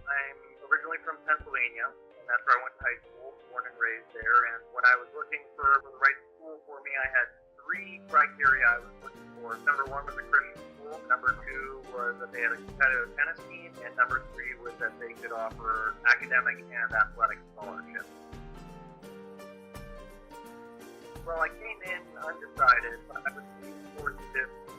I'm originally from Pennsylvania, and that's where I went to high school, born and raised there. And when I was looking for the right school for me, I had three criteria I was looking for. Number one was a Christian school. Number two was that they had a competitive tennis team. And number three was that they could offer academic and athletic scholarships. Well, I came in undecided, but I was leaning towards business.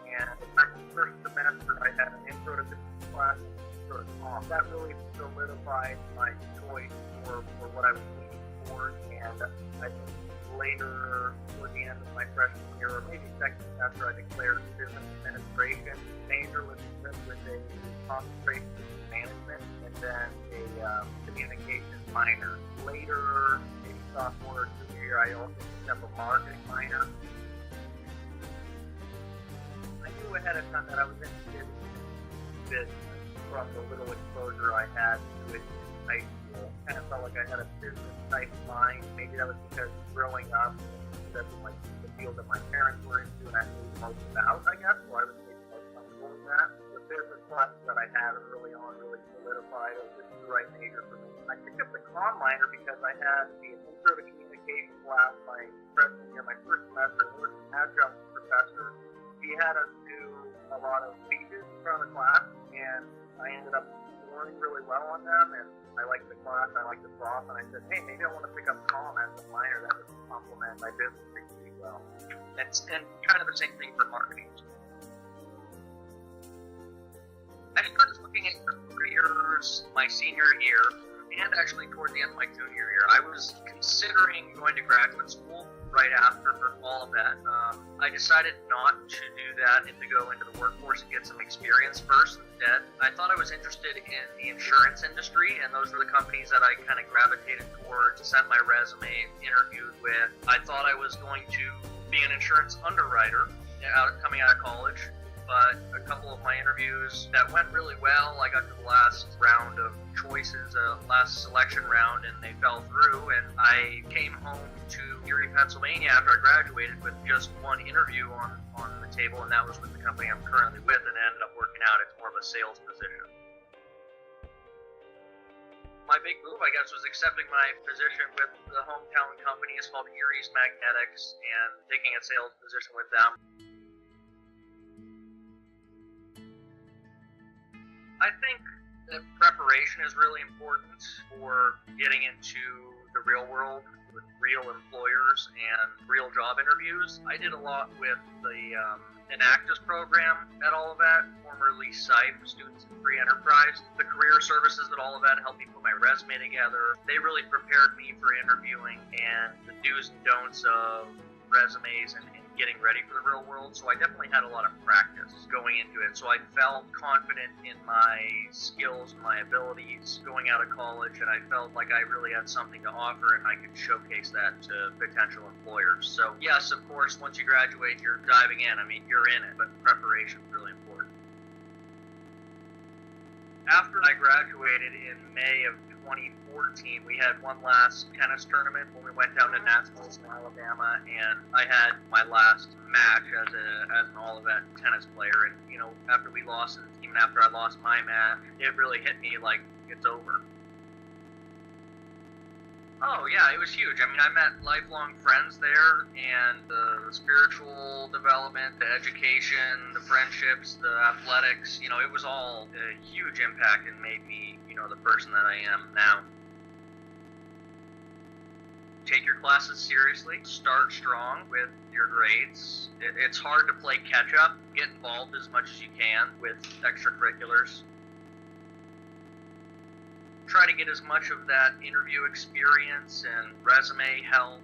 And in my first semester, I had an intro to business class and an intro to comp. That really solidified my choice for what I was leaning towards. And I think later, toward the end of my freshman year, or maybe second semester, I declared business administration. Major with a concentration in management, and then a communications minor. Later, maybe sophomore or junior year, I also picked up a marketing minor. I knew ahead of time that I was interested in business from the little exposure I had to it in high school. Kind of felt like I had a business type mind. Maybe that was because growing up, that's like the field that my parents were into and I knew most about, I guess, so I was maybe most comfortable with that. The business classes that I had early on really solidified it was the right major for me. I picked up the comm minor because I had the intro to communication class my freshman year, my first semester, and there was an adjunct professor. He had us do a lot of speeches in front of the class, and I ended up scoring really well on them, and I liked the class, I liked the prof, and I said, hey, maybe I want to pick up comm as a minor. That would complement my business pretty well. And kind of the same thing for marketing. I started looking at careers my senior year, and actually toward the end of my junior year. I was considering going to graduate school right after all of that. I decided not to do that and to go into the workforce and get some experience first instead. I thought I was interested in the insurance industry, and those were the companies that I kind of gravitated towards, sent my resume, interviewed with. I thought I was going to be an insurance underwriter coming out of college, but a couple of my interviews that went really well. I got to the last round of choices, last selection round, and they fell through, and I came home to Erie, Pennsylvania after I graduated with just one interview on the table, and that was with the company I'm currently with, and it ended up working out. It's more of a sales position. My big move, I guess, was accepting my position with the hometown company. It's called Erie's Magnetics, and taking a sales position with them. I think that preparation is really important for getting into the real world with real employers and real job interviews. I did a lot with the Enactus program at Olivet, formerly SIFE, Students in Free Enterprise. The career services at Olivet helped me put my resume together. They really prepared me for interviewing and the do's and don'ts of resumes and getting ready for the real world. So I definitely had a lot of practice going into it. So I felt confident in my skills, my abilities going out of college, and I felt like I really had something to offer and I could showcase that to potential employers. So yes, of course, once you graduate, you're diving in. I mean, you're in it, but preparation is really important. After I graduated in May of 2014, we had one last tennis tournament when we went down to Nationals in Alabama, and I had my last match as an all-event tennis player. And you know, after we lost, and even after I lost my match, it really hit me like it's over. Oh yeah, it was huge. I mean, I met lifelong friends there, and the spiritual development, the education, the friendships, the athletics, you know, it was all a huge impact and made me, you know, the person that I am now. Take your classes seriously, start strong with your grades. It's hard to play catch up, get involved as much as you can with extracurriculars. Try to get as much of that interview experience and resume help